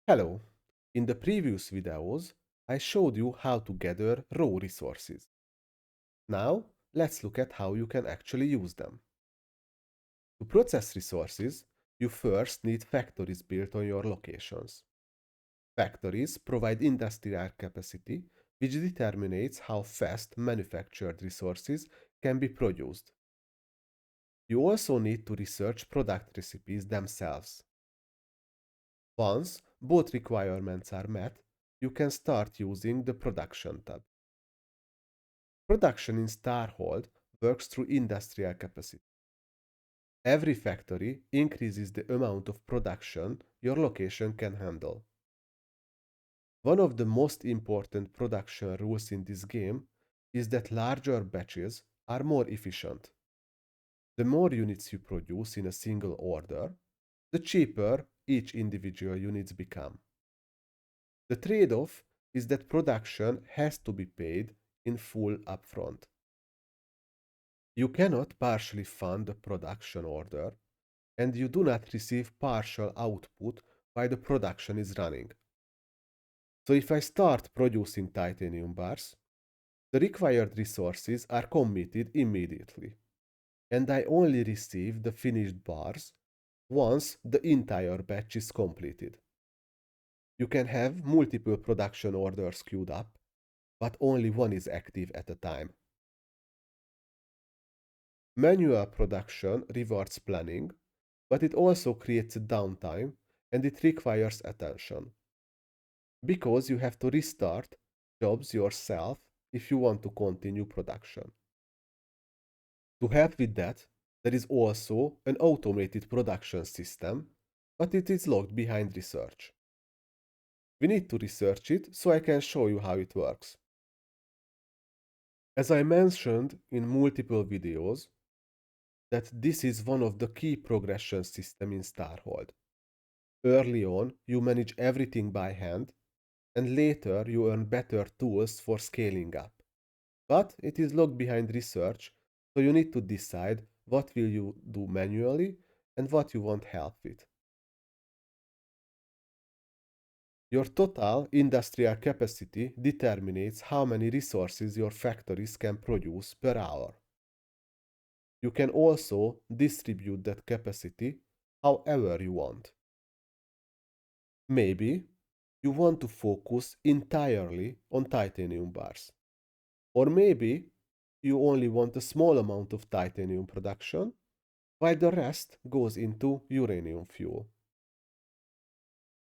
Hello! In the previous videos, I showed you how to gather raw resources. Now, let's look at how you can actually use them. To process resources, you first need factories built on your locations. Factories provide industrial capacity, which determines how fast manufactured resources can be produced. You also need to research product recipes themselves. Once both requirements are met, you can start using the Production tab. Production in Starhold works through industrial capacity. Every factory increases the amount of production your location can handle. One of the most important production rules in this game is that larger batches are more efficient. The more units you produce in a single order, the cheaper each individual units become. The trade-off is that production has to be paid in full upfront. You cannot partially fund a production order, and you do not receive partial output while the production is running. So if I start producing titanium bars, the required resources are committed immediately, and I only receive the finished bars once the entire batch is completed. You can have multiple production orders queued up, but only one is active at a time. Manual production rewards planning, but it also creates a downtime and it requires attention. Because you have to restart jobs yourself if you want to continue production. To help with that, there is also an automated production system, but it is locked behind research. We need to research it so I can show you how it works. As I mentioned in multiple videos, that this is one of the key progression systems in Starhold. Early on, you manage everything by hand, and later you earn better tools for scaling up. But it is locked behind research, so you need to decide what will you do manually and what you want help with. Your total industrial capacity determines how many resources your factories can produce per hour. You can also distribute that capacity however you want. Maybe you want to focus entirely on titanium bars. Or maybe you only want a small amount of titanium production, while the rest goes into uranium fuel.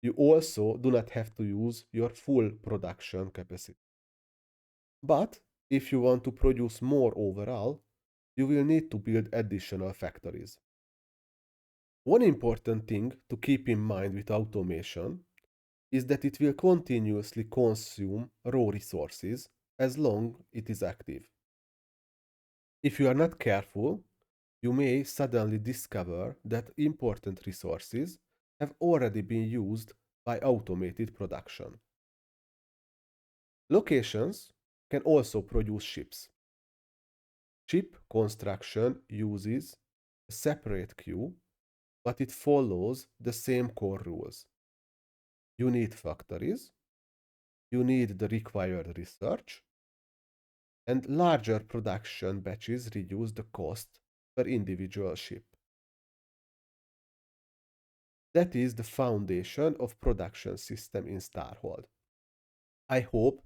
You also do not have to use your full production capacity. But if you want to produce more overall, you will need to build additional factories. One important thing to keep in mind with automation is that it will continuously consume raw resources as long as it is active. If you are not careful, you may suddenly discover that important resources have already been used by automated production. Locations can also produce ships. Ship construction uses a separate queue, but it follows the same core rules. You need factories, you need the required research, and larger production batches reduce the cost per individual ship. That is the foundation of production system in Starhold. I hope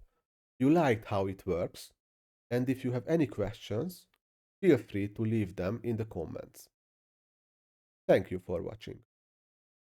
you liked how it works, and if you have any questions, feel free to leave them in the comments. Thank you for watching.